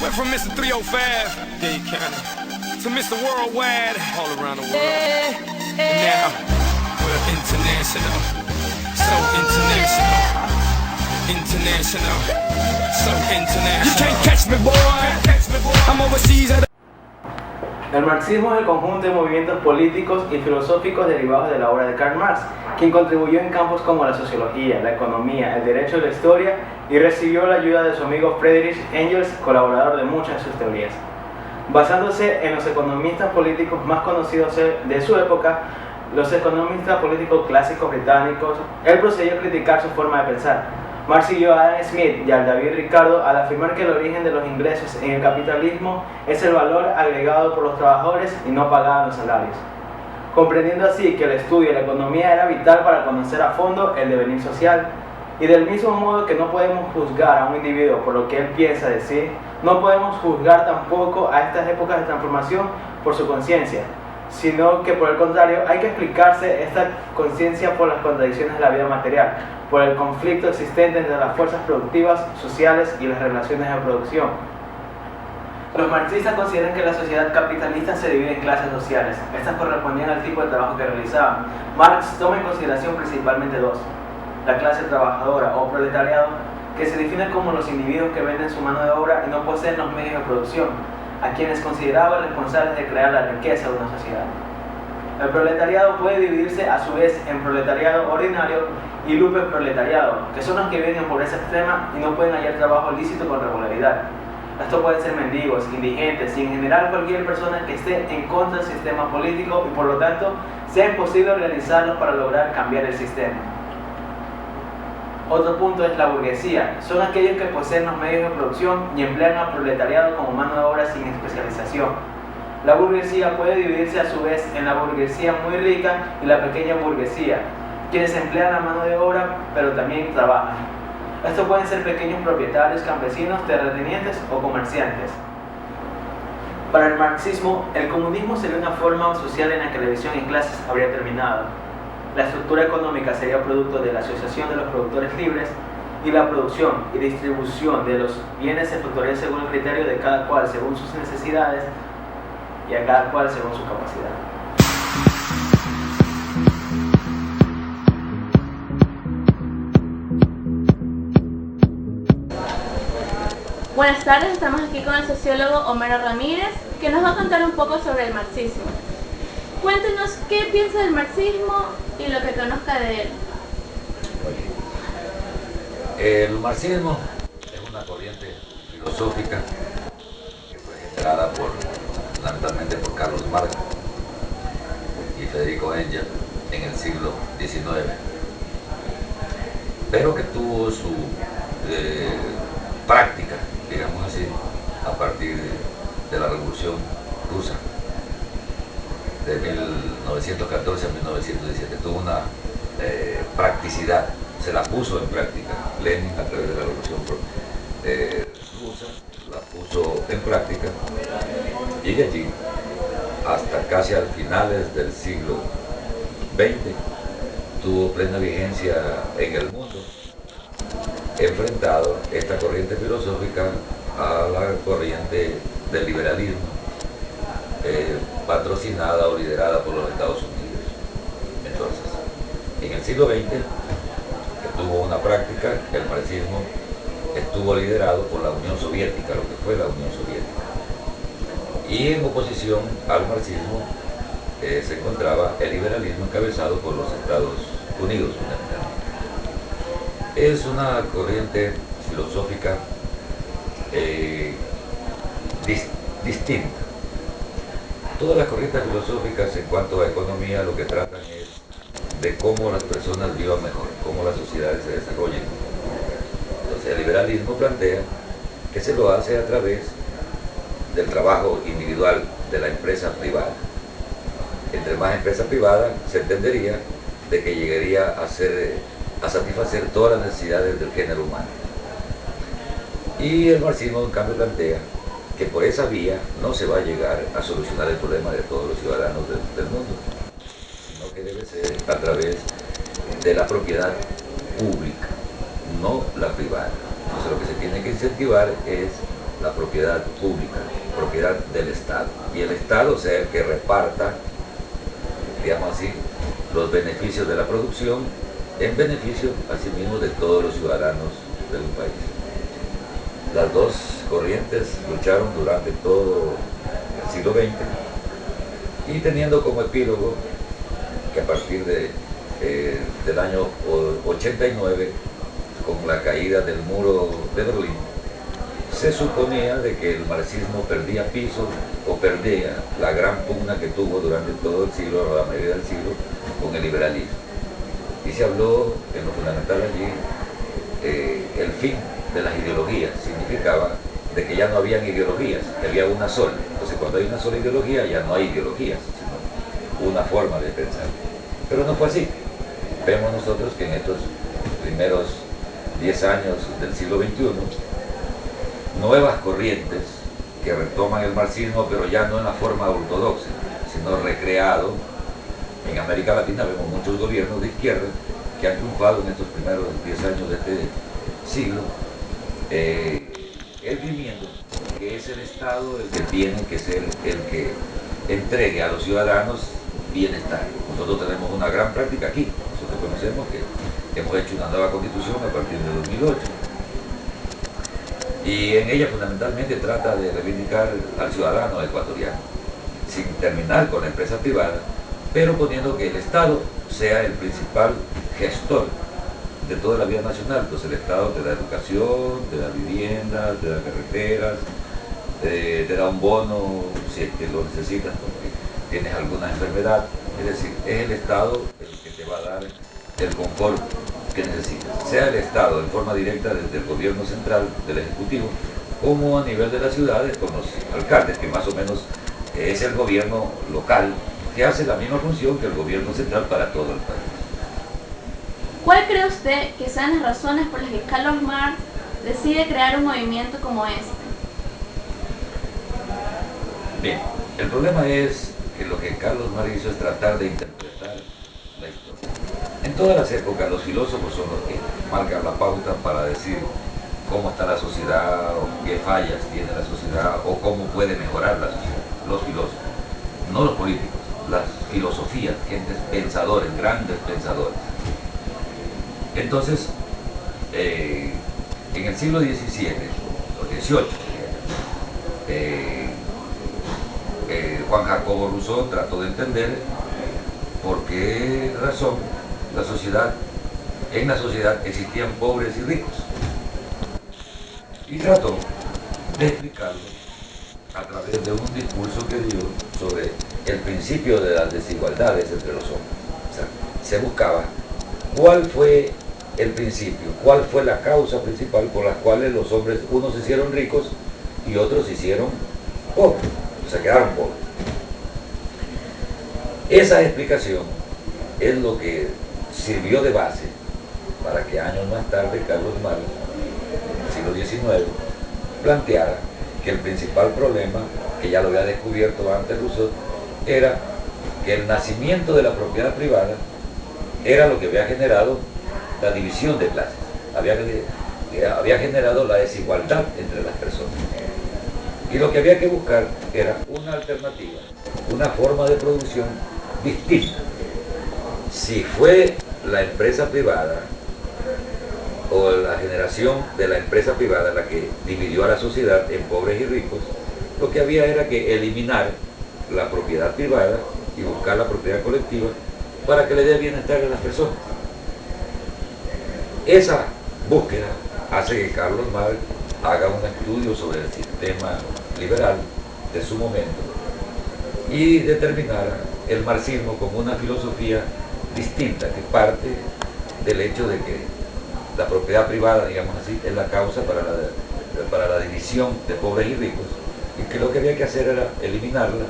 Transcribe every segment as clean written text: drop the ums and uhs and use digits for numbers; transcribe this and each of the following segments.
Went from Mr. 305, Dade County, to Mr. Worldwide, all around the world. And now, we're international. So international. International. So international. You can't catch me, boy. I'm overseas at El marxismo es el conjunto de movimientos políticos y filosóficos derivados de la obra de Karl Marx, quien contribuyó en campos como la sociología, la economía, el derecho y la historia, y recibió la ayuda de su amigo Friedrich Engels, colaborador de muchas de sus teorías. Basándose en los economistas políticos más conocidos de su época, los economistas políticos clásicos británicos, él procedió a criticar su forma de pensar. Marx siguió a Adam Smith y a David Ricardo al afirmar que el origen de los ingresos en el capitalismo es el valor agregado por los trabajadores y no pagado en los salarios, comprendiendo así que el estudio de la economía era vital para conocer a fondo el devenir social. Y del mismo modo que no podemos juzgar a un individuo por lo que él piensa de sí, no podemos juzgar tampoco a estas épocas de transformación por su conciencia, sino que por el contrario hay que explicarse esta conciencia por las contradicciones de la vida material, por el conflicto existente entre las fuerzas productivas, sociales y las relaciones de producción. Los marxistas consideran que la sociedad capitalista se divide en clases sociales. Estas correspondían al tipo de trabajo que realizaban. Marx toma en consideración principalmente dos: la clase trabajadora o proletariado, que se define como los individuos que venden su mano de obra y no poseen los medios de producción, a quienes consideraba responsables de crear la riqueza de una sociedad. El proletariado puede dividirse a su vez en proletariado ordinario y lumpenproletariado, que son los que viven en pobreza extrema y no pueden hallar trabajo lícito con regularidad. Estos pueden ser mendigos, indigentes y en general cualquier persona que esté en contra del sistema político y por lo tanto sea imposible organizarlos para lograr cambiar el sistema. Otro punto es la burguesía. Son aquellos que poseen los medios de producción y emplean al proletariado como mano de obra sin especialización. La burguesía puede dividirse a su vez en la burguesía muy rica y la pequeña burguesía, quienes emplean la mano de obra pero también trabajan. Estos pueden ser pequeños propietarios, campesinos, terratenientes o comerciantes. Para el marxismo, el comunismo sería una forma social en la que la división en clases habría terminado. La estructura económica sería producto de la asociación de los productores libres y la producción y distribución de los bienes se efectuaría según el criterio de cada cual, según sus necesidades y a cada cual según su capacidad. Buenas tardes, estamos aquí con el sociólogo Homero Ramírez, que nos va a contar un poco sobre el marxismo. Cuéntenos qué piensa del marxismo y lo que conozca de él. El marxismo es una corriente filosófica que fue generada fundamentalmente por Carlos Marx y Federico Engels en el siglo XIX, pero que tuvo su práctica, digamos así, a partir de la Revolución Rusa de 1914 a 1917. Tuvo una practicidad, se la puso en práctica. Lenin, a través de la Revolución Rusa, la puso en práctica, y de allí hasta casi al finales del siglo XX tuvo plena vigencia en el mundo, enfrentado esta corriente filosófica a la corriente del liberalismo, patrocinada o liderada por los Estados Unidos. Entonces, en el siglo XX, que tuvo una práctica, el marxismo estuvo liderado por la Unión Soviética, lo que fue la Unión Soviética. Y en oposición al marxismo se encontraba el liberalismo encabezado por los Estados Unidos, fundamentalmente. Es una corriente filosófica distinta. Todas las corrientes filosóficas en cuanto a economía lo que tratan es de cómo las personas vivan mejor, cómo las sociedades se desarrollen. Entonces el liberalismo plantea que se lo hace a través del trabajo individual de la empresa privada. Entre más empresa privada se entendería de que llegaría a satisfacer todas las necesidades del género humano. Y el marxismo en cambio plantea que por esa vía no se va a llegar a solucionar el problema de todos los ciudadanos del mundo, sino que debe ser a través de la propiedad pública, no la privada. Entonces lo que se tiene que incentivar es la propiedad pública, propiedad del Estado. Y el Estado sea el que reparta, digamos así, los beneficios de la producción en beneficio, asimismo, de todos los ciudadanos de un país. Las dos corrientes lucharon durante todo el siglo XX y teniendo como epílogo que a partir del año 89, con la caída del muro de Berlín, se suponía de que el marxismo perdía piso o perdía la gran pugna que tuvo durante todo el siglo, o la mayoría del siglo, con el liberalismo. Y se habló, en lo fundamental allí, el fin de las ideologías. Significaba de que ya no habían ideologías, que había una sola. Entonces cuando hay una sola ideología ya no hay ideologías, sino una forma de pensar. Pero no fue así. Vemos nosotros que en estos primeros 10 años del siglo XXI, nuevas corrientes que retoman el marxismo, pero ya no en la forma ortodoxa, sino recreado. En América Latina vemos muchos gobiernos de izquierda que han triunfado en estos primeros 10 años de este siglo, viviendo que es el Estado el que tiene que ser el que entregue a los ciudadanos bienestar. Nosotros tenemos una gran práctica aquí. Nosotros conocemos que hemos hecho una nueva constitución a partir de 2008. Y en ella fundamentalmente trata de reivindicar al ciudadano ecuatoriano, sin terminar con la empresa privada, pero poniendo que el Estado sea el principal gestor de toda la vida nacional. Entonces el Estado te da educación, te da viviendas, te da carreteras, te da un bono si es que lo necesitas porque tienes alguna enfermedad. Es decir, es el Estado el que te va a dar el confort que necesitas, sea el Estado en forma directa desde el gobierno central, del Ejecutivo, como a nivel de las ciudades con los alcaldes, que más o menos es el gobierno local, que hace la misma función que el gobierno central para todo el país. ¿Cuál cree usted que sean las razones por las que Carlos Marx decide crear un movimiento como este? Bien, el problema es que lo que Carlos Marx hizo es tratar de interpretar la historia. En todas las épocas los filósofos son los que marcan la pauta para decir cómo está la sociedad, o qué fallas tiene la sociedad, o cómo puede mejorar la sociedad. Los filósofos, no los políticos, las filosofías, gentes pensadores, grandes pensadores. Entonces, en el siglo XVII o XVIII, Juan Jacobo Rousseau trató de entender por qué razón en la sociedad existían pobres y ricos. Y trató de explicarlo a través de un discurso que dio sobre el principio de las desigualdades entre los hombres. O sea, se buscaba cuál fue el principio, cuál fue la causa principal por la cual los hombres, unos se hicieron ricos y otros se hicieron pobres, o sea, quedaron pobres. Esa explicación es lo que sirvió de base para que años más tarde Carlos Marx, en el siglo XIX, planteara que el principal problema, que ya lo había descubierto antes Rousseau, era que el nacimiento de la propiedad privada era lo que había generado la división de clases, había generado la desigualdad entre las personas. Y lo que había que buscar era una alternativa, una forma de producción distinta. Si fue la empresa privada o la generación de la empresa privada la que dividió a la sociedad en pobres y ricos, lo que había era que eliminar la propiedad privada y buscar la propiedad colectiva para que le dé bienestar a las personas. Esa búsqueda hace que Carlos Marx haga un estudio sobre el sistema liberal de su momento y determinara el marxismo como una filosofía distinta que parte del hecho de que la propiedad privada, digamos así, es la causa para la división de pobres y ricos, y que lo que había que hacer era eliminarla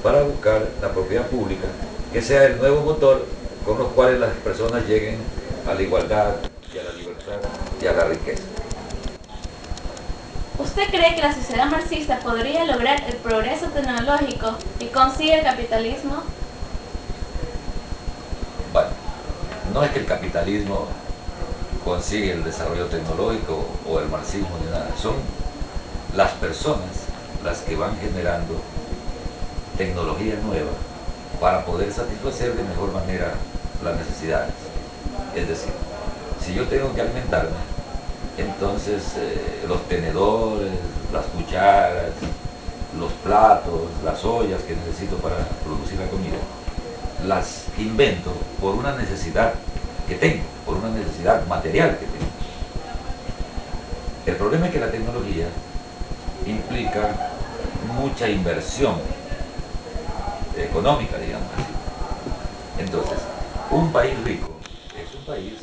para buscar la propiedad pública, que sea el nuevo motor con los cuales las personas lleguen a la igualdad y a la libertad y a la riqueza. ¿Usted cree que la sociedad marxista podría lograr el progreso tecnológico que consigue el capitalismo? Bueno, no es que el capitalismo consigue el desarrollo tecnológico o el marxismo ni nada, son las personas las que van generando tecnología nueva para poder satisfacer de mejor manera las necesidades. Es decir, si yo tengo que alimentarme, entonces los tenedores, las cucharas, los platos, las ollas que necesito para producir la comida, las invento por una necesidad que tengo, por una necesidad material que tengo. El problema es que la tecnología implica mucha inversión económica, digamos así. Entonces, un país rico es un país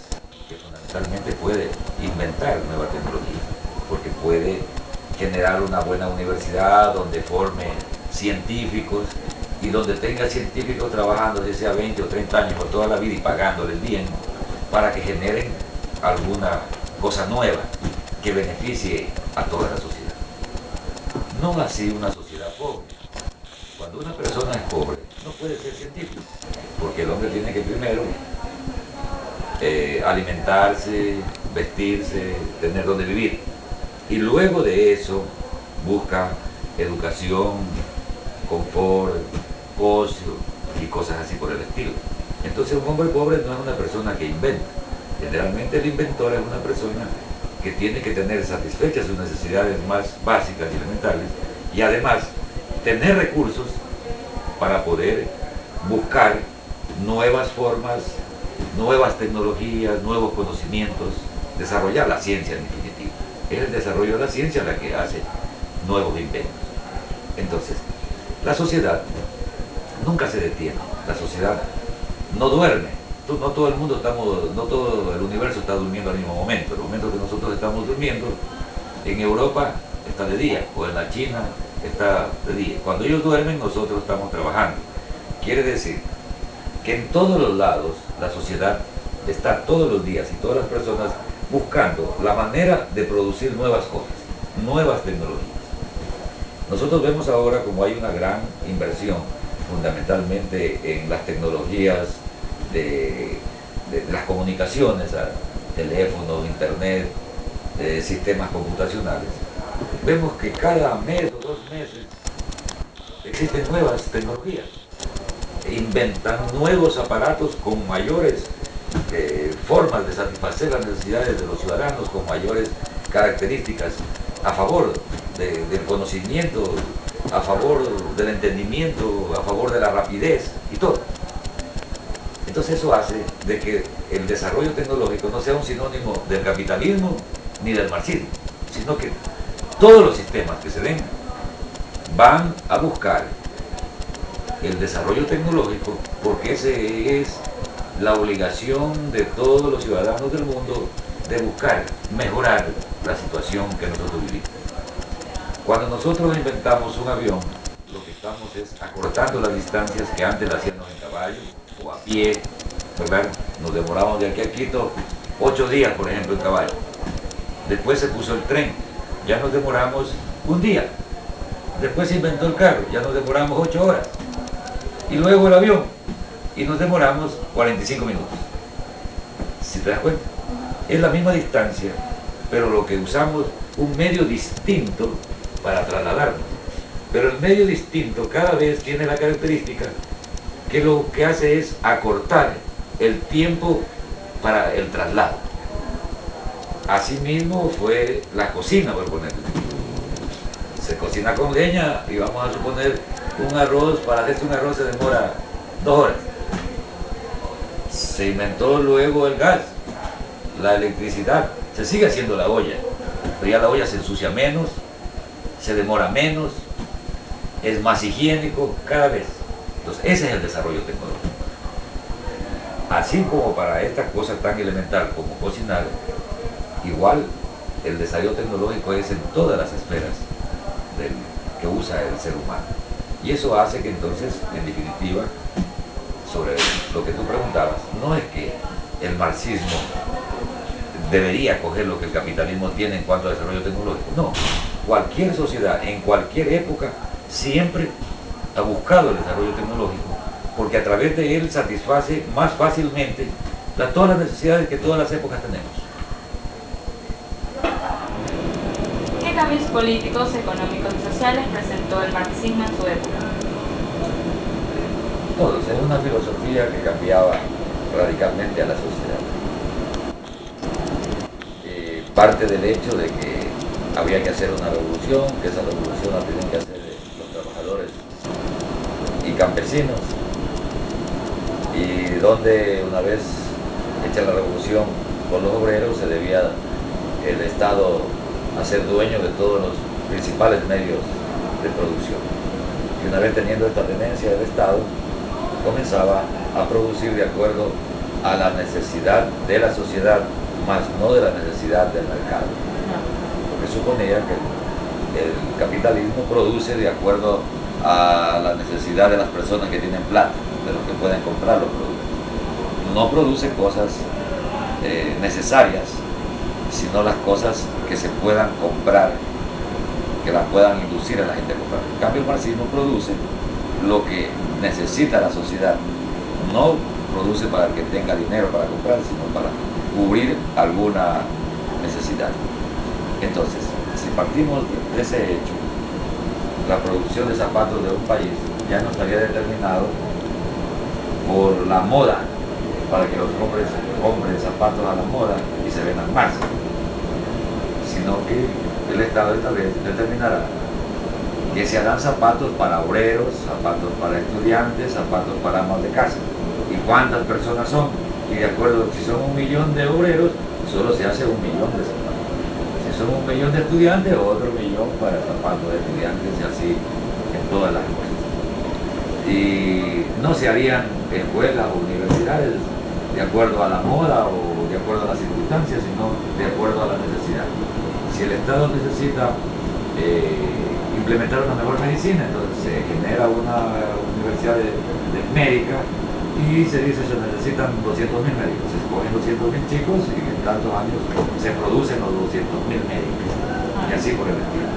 que fundamentalmente puede inventar nueva tecnología, porque puede generar una buena universidad donde forme científicos y donde tenga científicos trabajando, ya sea 20 o 30 años por toda la vida y pagándoles bien, para que generen alguna cosa nueva que beneficie a toda la sociedad. No así una sociedad pobre. Cuando una persona es pobre, no puede ser científico, porque el hombre tiene que primero alimentarse, vestirse, tener donde vivir. Y luego de eso busca educación, confort, ocio y cosas así por el estilo. Entonces un hombre pobre no es una persona que inventa. Generalmente el inventor es una persona que tiene que tener satisfechas sus necesidades más básicas y elementales y además tener recursos para poder buscar nuevas formas, nuevas tecnologías, nuevos conocimientos, desarrollar la ciencia en definitiva. Es el desarrollo de la ciencia la que hace nuevos inventos. Entonces, la sociedad nunca se detiene, la sociedad no duerme. No todo el mundo no todo el universo está durmiendo al mismo momento. El momento que nosotros estamos durmiendo, en Europa está de día, o en la China está de día. Cuando ellos duermen, nosotros estamos trabajando. Quiere decir que en todos los lados la sociedad está todos los días y todas las personas buscando la manera de producir nuevas cosas, nuevas tecnologías. Nosotros vemos ahora como hay una gran inversión fundamentalmente en las tecnologías de las comunicaciones, teléfono, internet, sistemas computacionales. Vemos que cada mes o 2 meses existen nuevas tecnologías, inventan nuevos aparatos con mayores formas de satisfacer las necesidades de los ciudadanos, con mayores características a favor del conocimiento, a favor del entendimiento, a favor de la rapidez y todo. Entonces eso hace de que el desarrollo tecnológico no sea un sinónimo del capitalismo ni del marxismo, sino que todos los sistemas que se den van a buscar el desarrollo tecnológico porque esa es la obligación de todos los ciudadanos del mundo de buscar mejorar la situación que nosotros vivimos. Cuando nosotros inventamos un avión, lo que estamos es acortando las distancias que antes las hacíamos en caballo o a pie, ¿verdad? Nos demoramos de aquí a Quito 8 días, por ejemplo, en caballo. Después se puso el tren, ya nos demoramos un día. Después se inventó el carro, ya nos demoramos 8 horas. Y luego el avión, y nos demoramos 45 minutos. ¿Si te das cuenta? Es la misma distancia, pero lo que usamos, un medio distinto para trasladarnos. Pero el medio distinto cada vez tiene la característica que lo que hace es acortar el tiempo para el traslado. Asimismo fue la cocina, por ponerlo. Se cocina con leña y vamos a suponer un arroz, para hacerse un arroz se demora 2 horas. Se inventó luego el gas, la electricidad, se sigue haciendo la olla, pero ya la olla se ensucia menos, se demora menos, es más higiénico cada vez. Entonces ese es el desarrollo tecnológico. Así como para esta cosa tan elemental como cocinar, igual el desarrollo tecnológico es en todas las esferas que usa el ser humano. Y eso hace que entonces, en definitiva, sobre lo que tú preguntabas, no es que el marxismo debería coger lo que el capitalismo tiene en cuanto a desarrollo tecnológico. No, cualquier sociedad, en cualquier época, siempre ha buscado el desarrollo tecnológico, porque a través de él satisface más fácilmente todas las necesidades que todas las épocas tenemos. ¿Qué cambios políticos, económicos y sociales presentó el marxismo en su época? Todos, es una filosofía que cambiaba radicalmente a la sociedad. Parte del hecho de que había que hacer una revolución, que esa revolución la tenían que hacer los trabajadores y campesinos, y donde una vez hecha la revolución por los obreros se debía el Estado hacer dueño de todos los principales medios de producción. Y una vez teniendo esta tenencia del Estado, comenzaba a producir de acuerdo a la necesidad de la sociedad, más no de la necesidad del mercado. Porque suponía que el capitalismo produce de acuerdo a la necesidad de las personas que tienen plata, de los que pueden comprar los productos. No produce cosas necesarias, sino las cosas que se puedan comprar, que las puedan inducir a la gente a comprar. En cambio, el marxismo produce lo que necesita la sociedad, no produce para que tenga dinero para comprar, sino para cubrir alguna necesidad. Entonces, si partimos de ese hecho, la producción de zapatos de un país ya no estaría determinado por la moda, para que los hombres compren zapatos a la moda y se vendan más, sino que el Estado esta vez determinará que se harán zapatos para obreros, zapatos para estudiantes, zapatos para amas de casa. ¿Y cuántas personas son? Y de acuerdo, si son 1 millón de obreros, solo se hace 1 millón de zapatos. Si son 1 millón de estudiantes, otro millón para zapatos de estudiantes, y así en todas las cosas. Y no se harían escuelas o universidades de acuerdo a la moda o de acuerdo a las circunstancias, sino de acuerdo a la necesidad. Si el Estado necesita implementar una mejor medicina, entonces se genera una universidad de médica y se dice que se necesitan 200.000 médicos. Se escogen 200.000 chicos y en tantos años se producen los 200.000 médicos, y así por el estilo.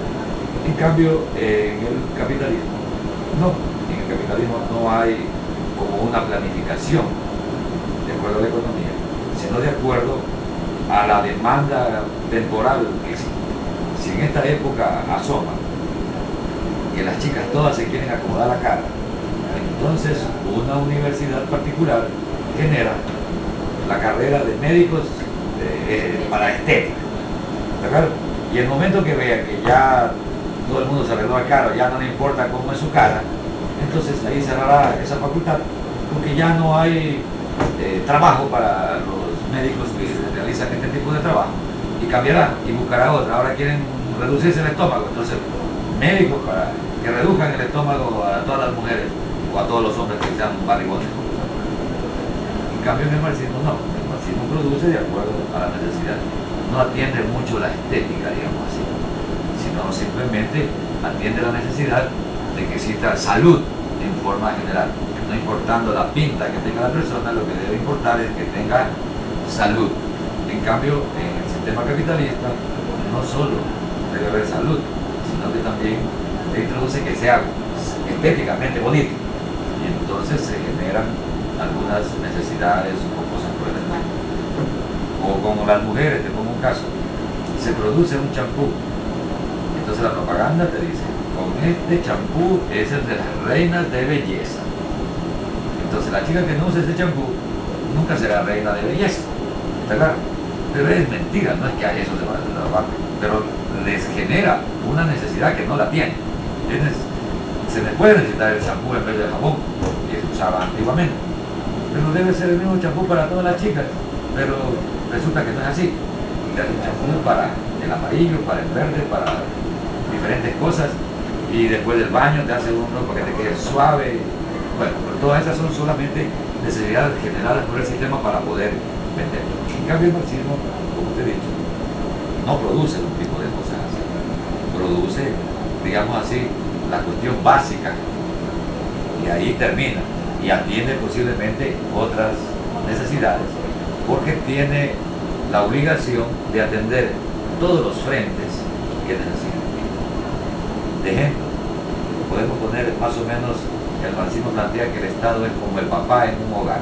En cambio, en el capitalismo no. En el capitalismo no hay como una planificación de acuerdo a la economía, sino de acuerdo a la demanda temporal que existe. Si en esta época asoma que las chicas todas se quieren acomodar la cara, entonces una universidad particular genera la carrera de médicos para estética, ¿está claro? Y el momento que vea que ya todo el mundo se arregló la cara, ya no le importa cómo es su cara, entonces ahí cerrará esa facultad, porque ya no hay trabajo para los médicos que realizan este tipo de trabajo, y cambiará y buscará otra. Ahora quieren reducirse el estómago, entonces médicos para que reduzcan el estómago a todas las mujeres o a todos los hombres que sean barrigones. En cambio en el marxismo no, el marxismo produce de acuerdo a la necesidad, no atiende mucho la estética, digamos así, sino simplemente atiende la necesidad de que exista salud en forma general, no importando la pinta que tenga la persona, lo que debe importar es que tenga salud. En cambio, en el sistema capitalista no solo debe haber salud, sino que también se introduce que sea estéticamente bonito, y entonces se generan algunas necesidades o cosas por el estilo. O como las mujeres, te pongo un caso, se produce un champú, entonces la propaganda te dice, con este champú es el de las reinas de belleza. Entonces la chica que no usa ese champú nunca será reina de belleza, ¿está claro? Pero es mentira, no es que a eso se va a trabajar, pero les genera una necesidad que no la tienen. Se les puede necesitar el champú en vez del jabón, que se usaba antiguamente, pero debe ser el mismo champú para todas las chicas, pero resulta que no es así. Y hay un champú para el amarillo, para el verde, para diferentes cosas, y después del baño te hace uno para que te quede suave. Bueno, pero todas esas son solamente necesidades generadas por el sistema para poder vender. En cambio el marxismo, como te he dicho, no produce un tipo de cosas así, produce, digamos así, la cuestión básica, y ahí termina, y atiende posiblemente otras necesidades, porque tiene la obligación de atender todos los frentes que necesita. De ejemplo, podemos poner más o menos, el marxismo plantea que el Estado es como el papá en un hogar.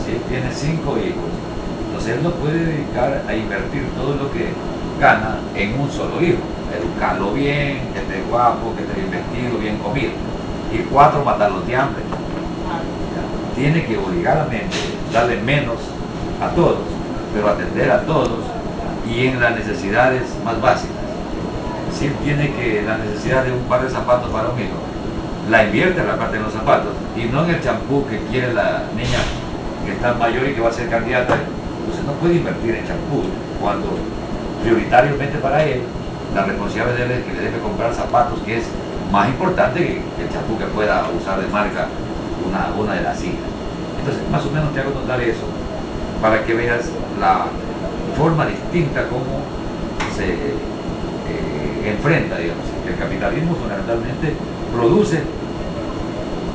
Si él tiene 5 hijos, entonces él no puede dedicar a invertir todo lo que gana en un solo hijo. educarlo bien, que esté guapo, que esté bien vestido, bien comido. Y 4, matarlos de hambre. Tiene que obligadamente darle menos a todos, pero atender a todos y en las necesidades más básicas. Si él tiene que la necesidad de un par de zapatos para un hijo, la invierte en la parte de los zapatos y no en el champú que quiere la niña que está mayor y que va a ser candidata. Entonces no puede invertir en champú cuando prioritariamente para él la responsabilidad de él es que le debe comprar zapatos, que es más importante que el champú que pueda usar de marca una de las hijas. Entonces más o menos te hago notar eso para que veas la forma distinta como se enfrenta, digamos. El capitalismo fundamentalmente produce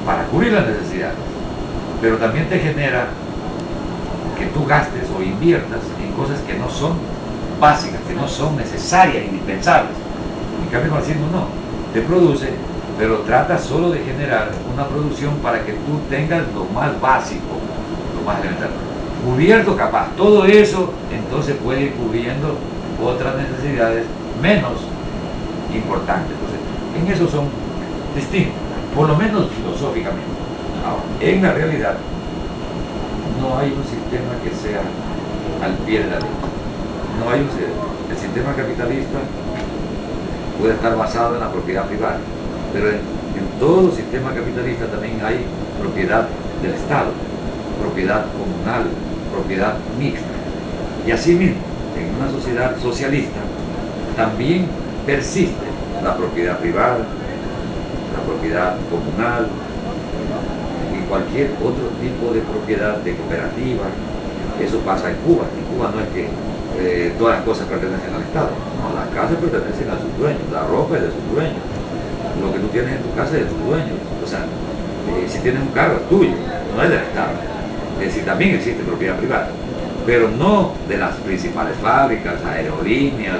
para cubrir las necesidades, pero también te genera que tú gastes o inviertas en cosas que no son básicas, que no son necesarias, indispensables. En cambio el marxismo no, te produce, pero trata solo de generar una producción para que tú tengas lo más básico, lo más elemental. Cubierto capaz, todo eso entonces puede ir cubriendo otras necesidades menos importantes. Entonces, en eso son distintos, por lo menos filosóficamente. Ahora, en la realidad no hay un sistema que sea al pie de la ley. No hay el sistema capitalista puede estar basado en la propiedad privada, pero en todo sistema capitalista también hay propiedad del Estado, propiedad comunal, propiedad mixta. Y así mismo, en una sociedad socialista también persiste la propiedad privada, la propiedad comunal y cualquier otro tipo de propiedad de cooperativa. Eso pasa en Cuba. En Cuba no es que todas las cosas pertenecen al Estado. No, las casas pertenecen a sus dueños, la ropa es de sus dueños, lo que tú tienes en tu casa es de tus dueños. O sea, si tienes un carro es tuyo, no es del Estado. Es decir, también existe propiedad privada, pero no de las principales fábricas, aerolíneas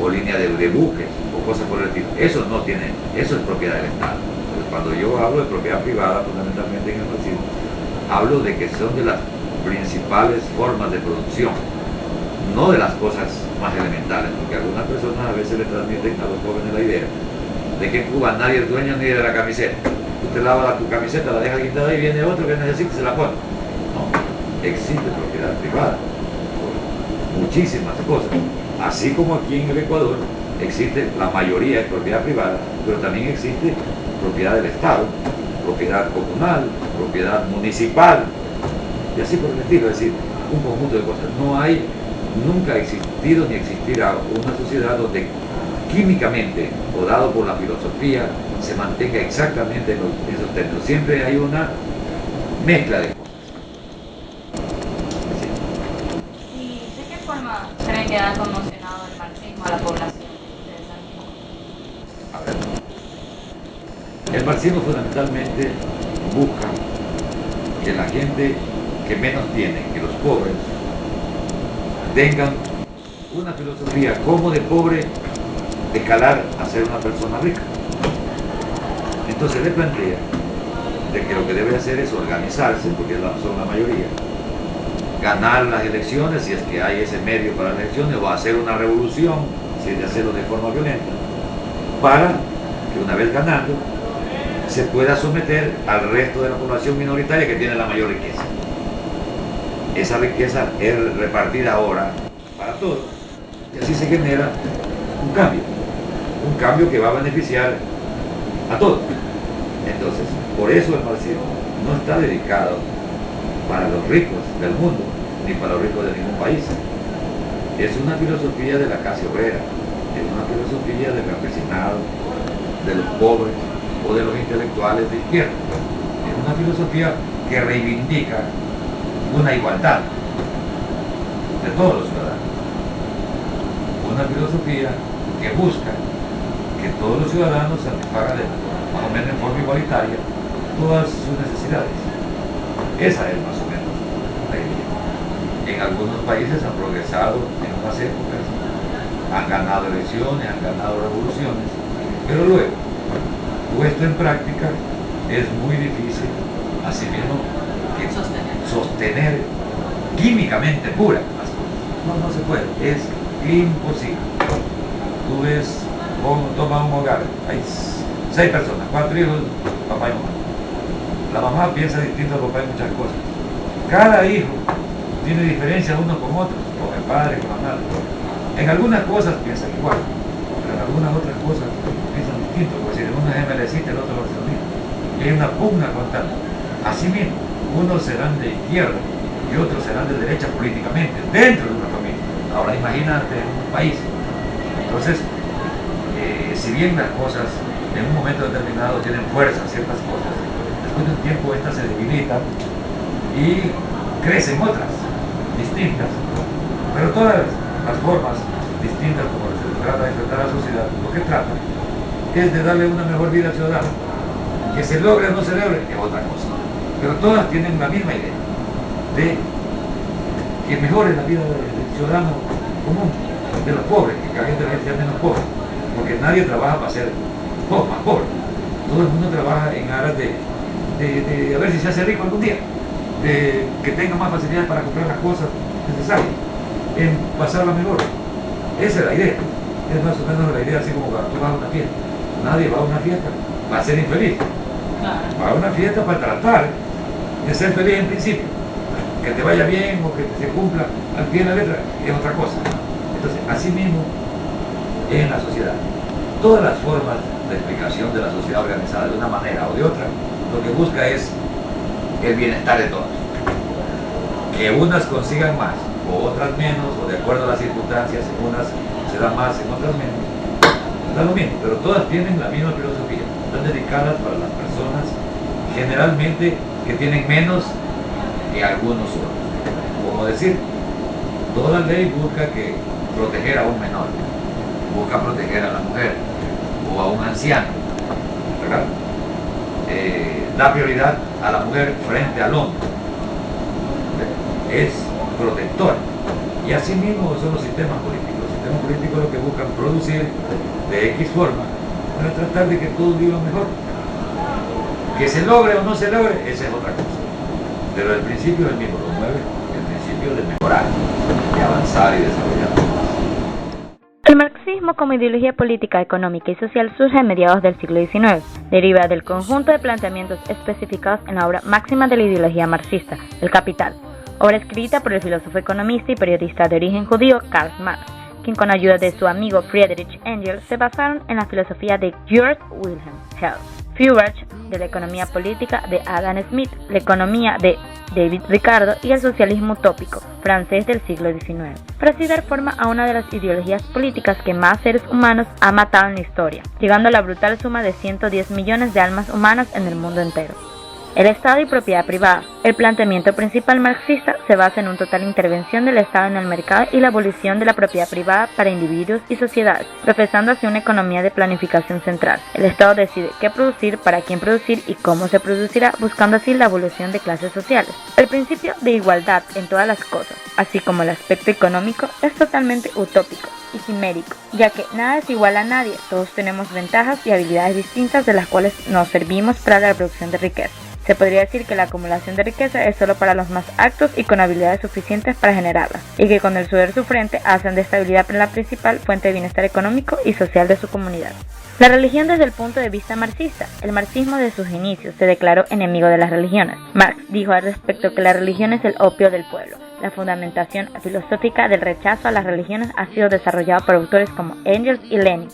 o líneas de buques o cosas por el estilo. Eso no tiene, eso es propiedad del Estado. Entonces, cuando yo hablo de propiedad privada, fundamentalmente en el marxismo, hablo de que son de las principales formas de producción, no de las cosas más elementales, porque algunas personas a veces le transmiten a los jóvenes la idea de que en Cuba nadie es dueño ni de la camiseta. Tú te lavas tu camiseta, la dejas guindada y viene otro que necesita y se la pone. No, existe propiedad privada por muchísimas cosas. Así como aquí en el Ecuador existe, la mayoría es propiedad privada, pero también existe propiedad del Estado, propiedad comunal, propiedad municipal, y así por el estilo, es decir, un conjunto de cosas. No hay, nunca ha existido ni existirá una sociedad donde químicamente o dado por la filosofía se mantenga exactamente en esos términos. Siempre hay una mezcla de cosas. ¿Y de qué forma creen que ha conmocionado el marxismo a la población? A ver, el marxismo fundamentalmente busca que la gente que menos tiene, que los pobres, tengan una filosofía como de pobre escalar a ser una persona rica. Entonces le plantea de que lo que debe hacer es organizarse, porque son la mayoría, ganar las elecciones si es que hay ese medio para las elecciones, o hacer una revolución si es de hacerlo de forma violenta, para que una vez ganando se pueda someter al resto de la población minoritaria que tiene la mayor riqueza. Esa riqueza es repartida ahora para todos y así se genera un cambio que va a beneficiar a todos. Entonces, por eso el marxismo no está dedicado para los ricos del mundo ni para los ricos de ningún país. Es una filosofía de la clase obrera, es una filosofía del campesinado, de los pobres o de los intelectuales de izquierda. Es una filosofía que reivindica una igualdad de todos los ciudadanos. Una filosofía que busca que todos los ciudadanos satisfagan más o menos en forma igualitaria todas sus necesidades. Esa es más o menos la idea. En algunos países han progresado en unas épocas, han ganado elecciones, han ganado revoluciones, pero luego, puesto en práctica, es muy difícil, asimismo, que sostener químicamente pura las cosas. No se puede, es imposible. Tú ves toma un hogar, hay 6 personas, 4 hijos, papá y mamá. La mamá piensa distinto al papá en muchas cosas. Cada hijo tiene diferencias unos con otros, con el padre, con la madre. En algunas cosas piensan igual, pero en algunas otras cosas piensan distinto, porque si uno es MLCista, el otro es barcelonista. Y hay una pugna constante. Asimismo, unos serán de izquierda y otros serán de derecha políticamente, dentro de una familia. Ahora imagínate un país. Entonces, si bien las cosas en un momento determinado tienen fuerza, ciertas cosas, después de un tiempo estas se debilitan y crecen otras, distintas, pero todas las formas distintas como se trata de enfrentar a la sociedad, lo que trata es de darle una mejor vida al ciudadano. Que se logre o no se logre es otra cosa, pero todas tienen la misma idea de que mejore la vida del ciudadano común, de los pobres, que cada gente sea menos pobre, porque nadie trabaja para ser más pobre, todo el mundo trabaja en aras de a ver si se hace rico algún día, de que tenga más facilidad para comprar las cosas necesarias, en pasarla mejor. Esa es la idea, es más o menos la idea, así como cuando tú vas a una fiesta. Nadie va a una fiesta para ser infeliz, va a una fiesta para tratar de ser feliz en principio. Que te vaya bien o que se cumpla al pie de la letra es otra cosa. Entonces, así mismo es en la sociedad. Todas las formas de explicación de la sociedad organizada de una manera o de otra, lo que busca es el bienestar de todos. Que unas consigan más, o otras menos, o de acuerdo a las circunstancias, en unas se da más, en otras menos. Da lo mismo, pero todas tienen la misma filosofía. Están dedicadas para las personas generalmente que tienen menos que algunos otros. Como decir, toda ley busca proteger a un menor, busca proteger a la mujer o a un anciano, ¿verdad? Da prioridad a la mujer frente al hombre, es protectora. Y así mismo son los sistemas políticos. Los sistemas políticos lo que buscan producir de X forma para tratar de que todos vivan mejor. Que se logre o no se logre, esa es otra cosa. Pero el principio es el mismo, lo mueve el principio de mejorar, de avanzar y desarrollar. El marxismo como ideología política, económica y social surge a mediados del siglo XIX. Deriva del conjunto de planteamientos especificados en la obra máxima de la ideología marxista, El Capital, obra escrita por el filósofo economista y periodista de origen judío Karl Marx, quien con ayuda de su amigo Friedrich Engels se basaron en la filosofía de Georg Wilhelm Hegel, Feuerbach de la economía política de Adam Smith, la economía de David Ricardo y el socialismo utópico francés del siglo XIX, para así dar forma a una de las ideologías políticas que más seres humanos ha matado en la historia, llegando a la brutal suma de 110 millones de almas humanas en el mundo entero. El Estado y propiedad privada. El planteamiento principal marxista se basa en una total intervención del Estado en el mercado y la abolición de la propiedad privada para individuos y sociedades, profesando así una economía de planificación central. El Estado decide qué producir, para quién producir y cómo se producirá, buscando así la evolución de clases sociales. El principio de igualdad en todas las cosas, así como el aspecto económico, es totalmente utópico y quimérico, ya que nada es igual a nadie, todos tenemos ventajas y habilidades distintas de las cuales nos servimos para la producción de riqueza. Se podría decir que la acumulación de riqueza es solo para los más aptos y con habilidades suficientes para generarla, y que con el sudor de su frente hacen de estabilidad la principal fuente de bienestar económico y social de su comunidad. La religión desde el punto de vista marxista. El marxismo desde sus inicios se declaró enemigo de las religiones. Marx dijo al respecto que la religión es el opio del pueblo. La fundamentación filosófica del rechazo a las religiones ha sido desarrollada por autores como Engels y Lenin.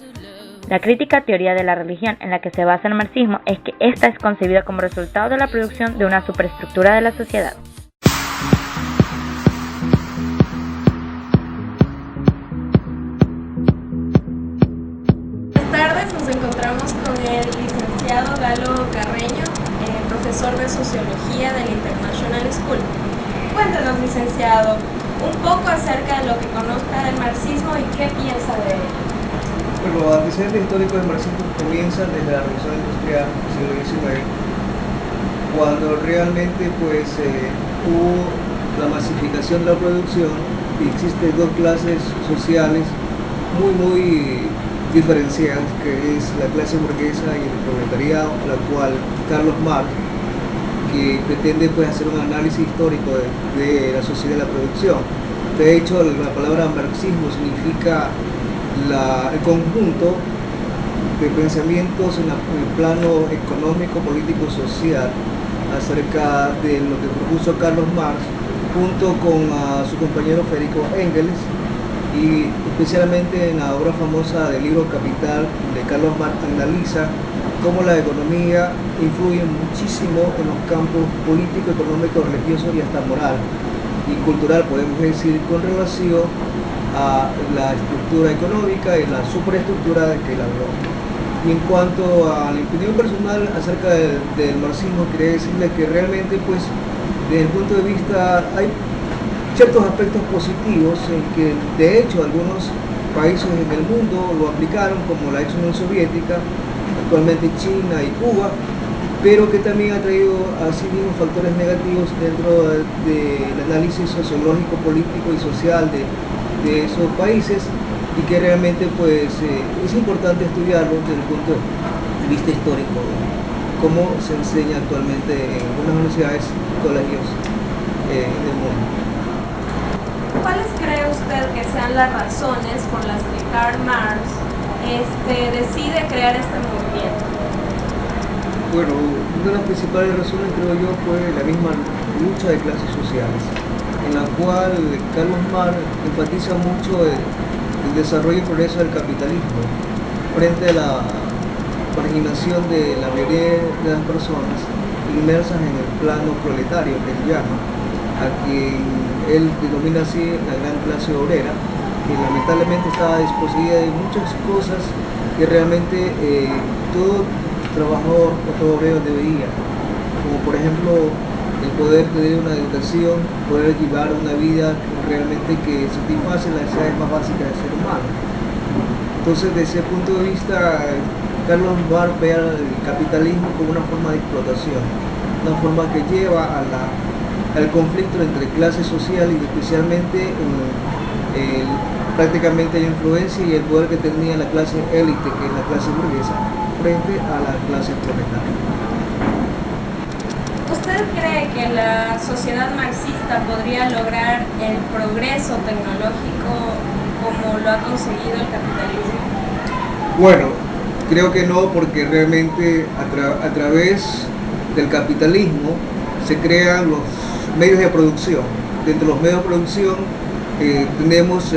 La crítica teoría de la religión en la que se basa el marxismo es que ésta es concebida como resultado de la producción de una superestructura de la sociedad. Buenas tardes, nos encontramos con el licenciado Galo Carreño, profesor de Sociología del International School. Cuéntanos, licenciado, un poco acerca de lo que conozca del marxismo y qué piensa de él. Bueno, el antecedente histórico del marxismo comienza desde la Revolución Industrial del siglo XIX, cuando realmente hubo la masificación de la producción y existen dos clases sociales muy diferenciadas, que es la clase burguesa y el proletariado, la cual Carlos Marx, que pretende hacer un análisis histórico de la sociedad y la producción. De hecho, la palabra marxismo significa el conjunto de pensamientos en el plano económico, político, social acerca de lo que propuso Carlos Marx junto con su compañero Federico Engels, y especialmente en la obra famosa del libro Capital de Carlos Marx analiza cómo la economía influye muchísimo en los campos político, económico, religioso y hasta moral y cultural, podemos decir, con relación a la estructura económica y la superestructura que elaboró. Y en cuanto a la opinión personal acerca del marxismo, quería decirle que realmente, pues, desde el punto de vista, hay ciertos aspectos positivos en que, de hecho, algunos países en el mundo lo aplicaron, como la ex Unión Soviética, actualmente China y Cuba, pero que también ha traído a sí mismos factores negativos dentro del análisis sociológico, político y social de esos países, y que realmente, pues, es importante estudiarlo desde el punto de vista histórico, como se enseña actualmente en algunas universidades y colegios del mundo. ¿Cuáles cree usted que sean las razones por las que Karl Marx decide crear este movimiento? Bueno, una de las principales razones, creo yo, fue la misma lucha de clases sociales, en la cual Carlos Marx enfatiza mucho el desarrollo y progreso del capitalismo frente a la marginación de la mayoría de las personas inmersas en el plano proletario, que él llama, a quien él denomina así la gran clase obrera, que lamentablemente está desposeída de muchas cosas que realmente todo trabajador o todo obrero debería, como por ejemplo el poder tener una educación, poder llevar una vida realmente que satisface las necesidades más básicas del ser humano. Entonces, desde ese punto de vista, Carlos Marx ve al capitalismo como una forma de explotación, una forma que lleva al conflicto entre clases sociales y especialmente prácticamente la influencia y el poder que tenía la clase élite, que es la clase burguesa, frente a la clase proletaria. ¿Usted cree que la sociedad marxista podría lograr el progreso tecnológico como lo ha conseguido el capitalismo? Bueno, creo que no, porque realmente a través del capitalismo se crean los medios de producción. Dentro de los medios de producción tenemos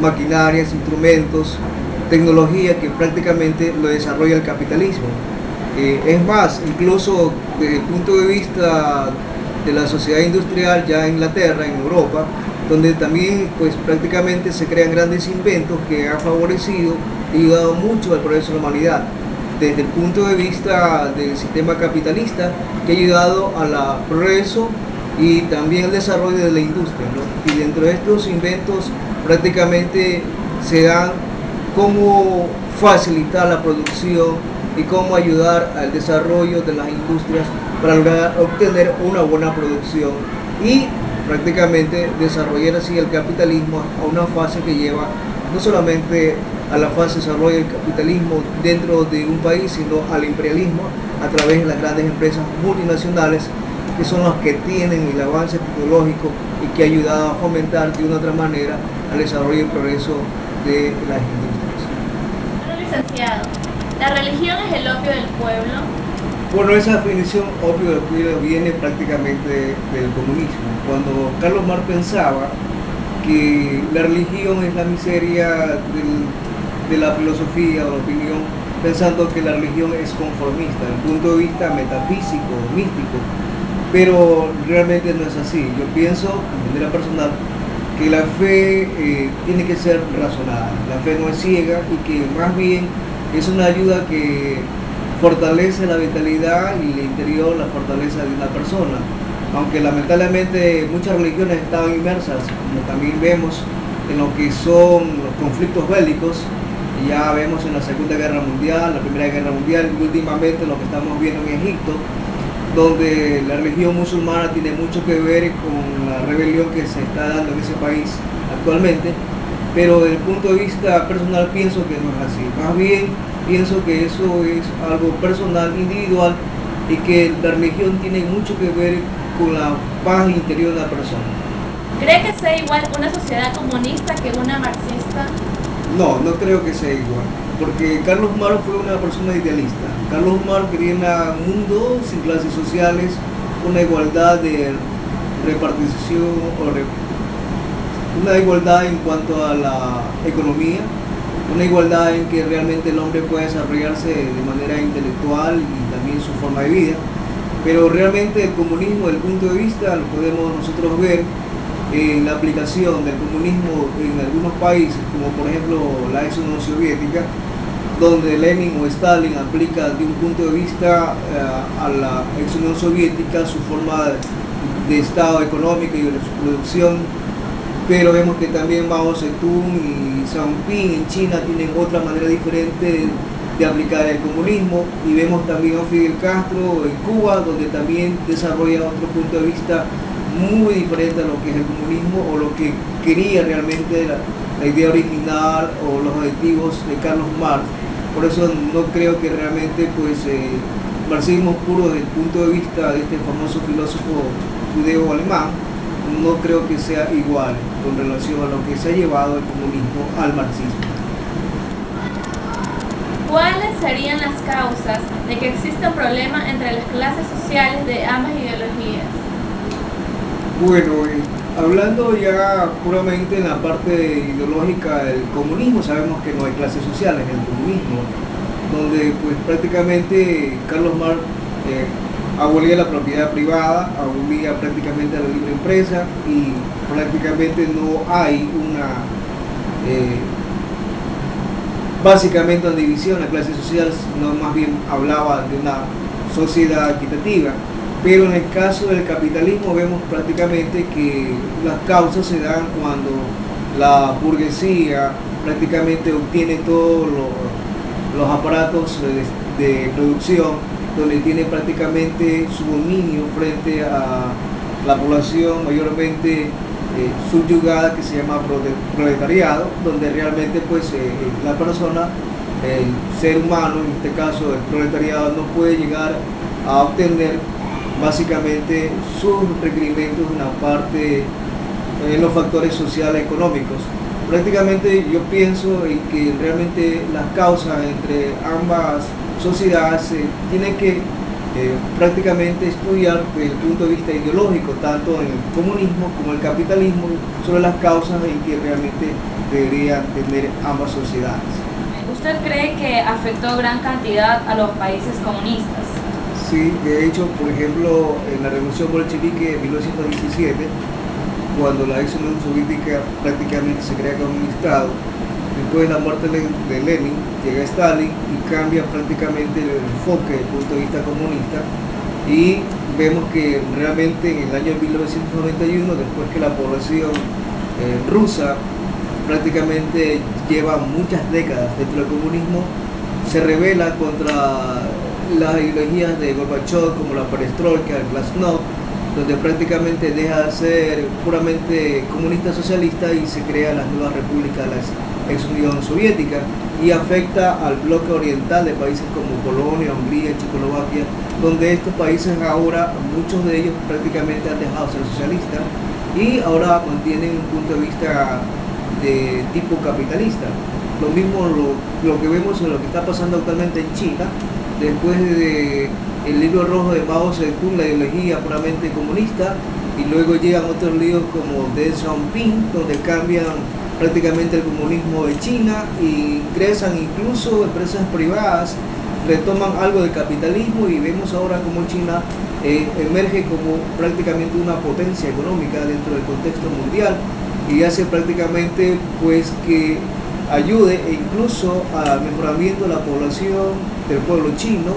maquinarias, instrumentos, tecnología que prácticamente lo desarrolla el capitalismo. Es más, incluso desde el punto de vista de la sociedad industrial ya en Inglaterra, en Europa, donde también, pues, prácticamente se crean grandes inventos que han favorecido y ayudado mucho al progreso de la humanidad. Desde el punto de vista del sistema capitalista, que ha ayudado al progreso y también al desarrollo de la industria, ¿no? Y dentro de estos inventos prácticamente se dan cómo facilitar la producción y cómo ayudar al desarrollo de las industrias para lograr obtener una buena producción y prácticamente desarrollar así el capitalismo a una fase que lleva no solamente a la fase de desarrollo del capitalismo dentro de un país, sino al imperialismo a través de las grandes empresas multinacionales, que son las que tienen el avance tecnológico y que ha ayudado a fomentar de una u otra manera el desarrollo y el progreso de las industrias. Bueno, licenciado, ¿la religión es el opio del pueblo? Bueno, esa definición opio del pueblo viene prácticamente del comunismo, cuando Carlos Marx pensaba que la religión es la miseria de la filosofía o la opinión, pensando que la religión es conformista, desde el punto de vista metafísico, místico, pero realmente no es así. Yo pienso, de manera personal, que la fe tiene que ser razonada, la fe no es ciega y que más bien es una ayuda que fortalece la vitalidad y el interior, la fortaleza de una persona. Aunque lamentablemente muchas religiones están inmersas, como también vemos en lo que son los conflictos bélicos, y ya vemos en la Segunda Guerra Mundial, la Primera Guerra Mundial y últimamente lo que estamos viendo en Egipto, donde la religión musulmana tiene mucho que ver con la rebelión que se está dando en ese país actualmente, pero desde el punto de vista personal pienso que no es así. Más bien pienso que eso es algo personal, individual, y que la religión tiene mucho que ver con la paz interior de la persona. ¿Cree que sea igual una sociedad comunista que una marxista? No, no creo que sea igual. porque Carlos Marx fue una persona idealista. Carlos Marx quería un mundo sin clases sociales, una igualdad de repartición, una igualdad en cuanto a la economía, una igualdad en que realmente el hombre pueda desarrollarse de manera intelectual y también su forma de vida. Pero realmente el comunismo, desde el punto de vista, lo podemos nosotros ver en la aplicación del comunismo en algunos países, como por ejemplo la ex Unión Soviética, donde Lenin o Stalin aplica de un punto de vista a la ex Unión Soviética su forma de estado económico y de su producción, pero vemos que también Mao Zedong y Xi Jinping en China tienen otra manera diferente de aplicar el comunismo, y vemos también a Fidel Castro en Cuba, donde también desarrolla otro punto de vista muy diferente a lo que es el comunismo o lo que quería realmente la idea original o los objetivos de Carlos Marx. Por eso no creo que realmente pues marxismo puro desde el punto de vista de este famoso filósofo judeo-alemán, no creo que sea igual con relación a lo que se ha llevado el comunismo al marxismo. ¿Cuáles serían las causas de que exista un problema entre las clases sociales de ambas ideologías? Bueno, hablando ya puramente en la parte ideológica del comunismo, sabemos que no hay clases sociales en el comunismo, donde pues prácticamente Carlos Marx abolía la propiedad privada, abolía prácticamente la libre empresa, y prácticamente no hay una básicamente una división en la clase social, sino más bien hablaba de una sociedad equitativa. Pero en el caso del capitalismo vemos prácticamente que las causas se dan cuando la burguesía prácticamente obtiene todos los aparatos de producción, donde tiene prácticamente su dominio frente a la población mayormente subyugada, que se llama proletariado, donde realmente pues la persona, el ser humano, en este caso el proletariado, no puede llegar a obtener básicamente sus requerimientos en la parte, en los factores sociales económicos. Prácticamente yo pienso en que realmente las causas entre ambas sociedades tienen que prácticamente estudiar desde el punto de vista ideológico, tanto en el comunismo como el capitalismo, sobre las causas en que realmente deberían tener ambas sociedades. ¿Usted cree que afectó gran cantidad a los países comunistas? Sí, de hecho, por ejemplo, en la Revolución Bolchevique de 1917, cuando la ex Unión Soviética prácticamente se crea como un Estado, después de la muerte de Lenin, llega Stalin y cambia prácticamente el enfoque desde el punto de vista comunista, y vemos que realmente en el año 1991, después que la población rusa prácticamente lleva muchas décadas dentro del comunismo, se rebela contra las ideologías de Gorbachev, como la perestroika, el glasnost, donde prácticamente deja de ser puramente comunista socialista y se crea las nuevas repúblicas de la ex Unión Soviética, y afecta al bloque oriental de países como Polonia, Hungría, Checoslovaquia, donde estos países ahora, muchos de ellos prácticamente han dejado de ser socialistas y ahora mantienen un punto de vista de tipo capitalista. Lo mismo lo que vemos en lo que está pasando actualmente en China, después del libro rojo de Mao Zedong, la ideología puramente comunista, y luego llegan otros libros como Deng Xiaoping, donde cambian prácticamente el comunismo de China y ingresan incluso empresas privadas, retoman algo del capitalismo, y vemos ahora como China emerge como prácticamente una potencia económica dentro del contexto mundial, y hace prácticamente pues que ayude incluso al mejoramiento de la población del pueblo chino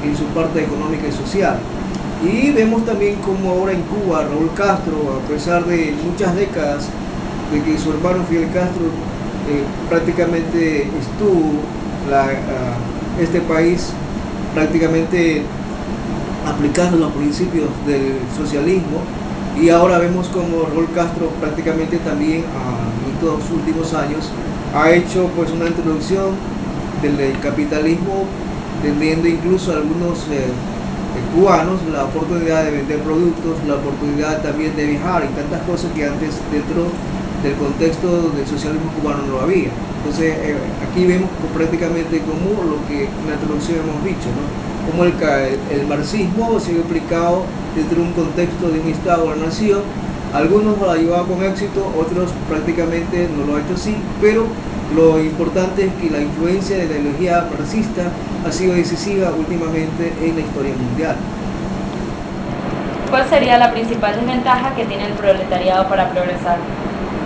en su parte económica y social. Y vemos también como ahora en Cuba Raúl Castro, a pesar de muchas décadas de que su hermano Fidel Castro prácticamente estuvo este país prácticamente aplicando los principios del socialismo, y ahora vemos como Raúl Castro prácticamente también en estos últimos años ha hecho pues una introducción del capitalismo, teniendo incluso a algunos cubanos la oportunidad de vender productos, la oportunidad también de viajar y tantas cosas que antes dentro del contexto del socialismo cubano no lo había. Entonces aquí vemos prácticamente como lo que en la introducción hemos dicho, ¿no? Como el marxismo se ha aplicado dentro de un contexto de un Estado, una nación. Algunos lo han llevado con éxito, otros prácticamente no lo han hecho así, pero lo importante es que la influencia de la ideología marxista ha sido decisiva últimamente en la historia mundial. ¿Cuál sería la principal desventaja que tiene el proletariado para progresar?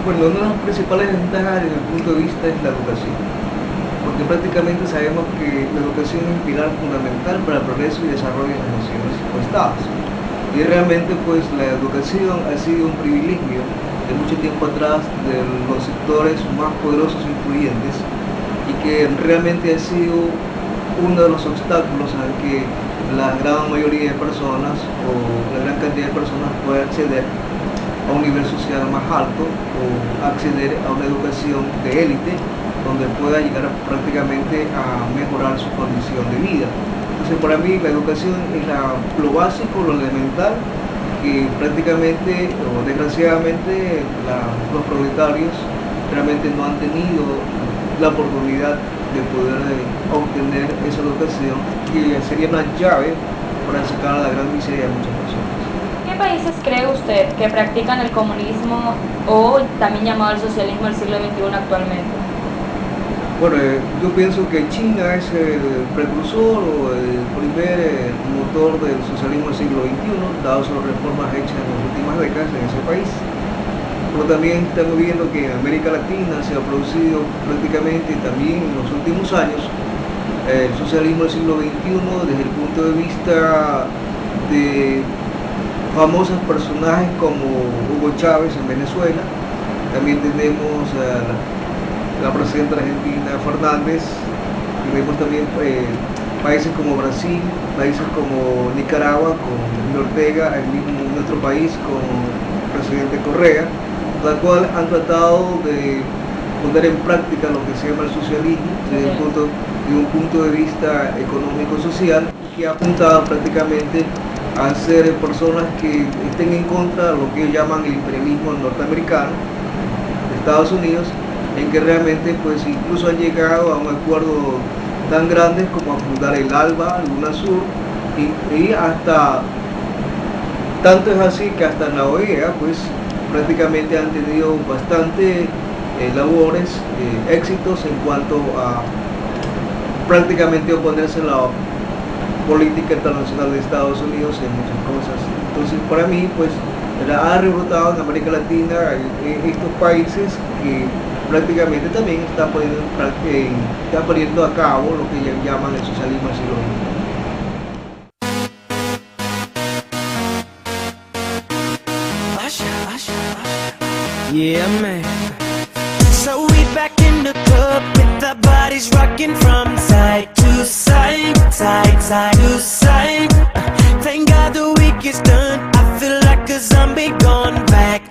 Bueno, una de las principales ventajas desde el punto de vista es la educación, porque prácticamente sabemos que la educación es un pilar fundamental para el progreso y desarrollo de las naciones o estados. Y realmente pues la educación ha sido un privilegio de mucho tiempo atrás de los sectores más poderosos e influyentes, y que realmente ha sido uno de los obstáculos a que la gran mayoría de personas o la gran cantidad de personas pueda acceder a un nivel social más alto o acceder a una educación de élite donde pueda llegar prácticamente a mejorar su condición de vida. Entonces para mí la educación es lo básico, lo elemental, que prácticamente o desgraciadamente los proletarios realmente no han tenido la oportunidad de poder obtener esa educación, que sería una llave para sacar a la gran miseria de muchas personas. ¿Qué países cree usted que practican el comunismo o también llamado el socialismo del siglo XXI actualmente? Bueno, yo pienso que China es el precursor o el primer motor del socialismo del siglo XXI, dado sus reformas hechas en las últimas décadas en ese país. Pero también estamos viendo que en América Latina se ha producido prácticamente también en los últimos años el socialismo del siglo XXI desde el punto de vista de famosos personajes como Hugo Chávez en Venezuela. También tenemos la presidenta argentina Fernández, tenemos también países como Brasil, países como Nicaragua con Ortega, el mismo nuestro país con el presidente Correa, la cual han tratado de poner en práctica lo que se llama el socialismo desde un punto de vista económico-social, que ha apuntado prácticamente a ser personas que estén en contra de lo que ellos llaman el imperialismo norteamericano de Estados Unidos, en que realmente pues incluso han llegado a un acuerdo tan grande como a fundar el ALBA, el UNASUR, y hasta tanto es así que hasta en la OEA pues prácticamente han tenido bastante labores, éxitos en cuanto a prácticamente oponerse a la política internacional de Estados Unidos en muchas cosas. Entonces para mí pues ha rebrotado en América Latina estos países que prácticamente también están poniendo a cabo lo que llaman el socialismo del siglo XXI. Yeah, man. So we back in the club with our bodies rocking from side to side, side to side. Thank God the week is done. I feel like a zombie gone back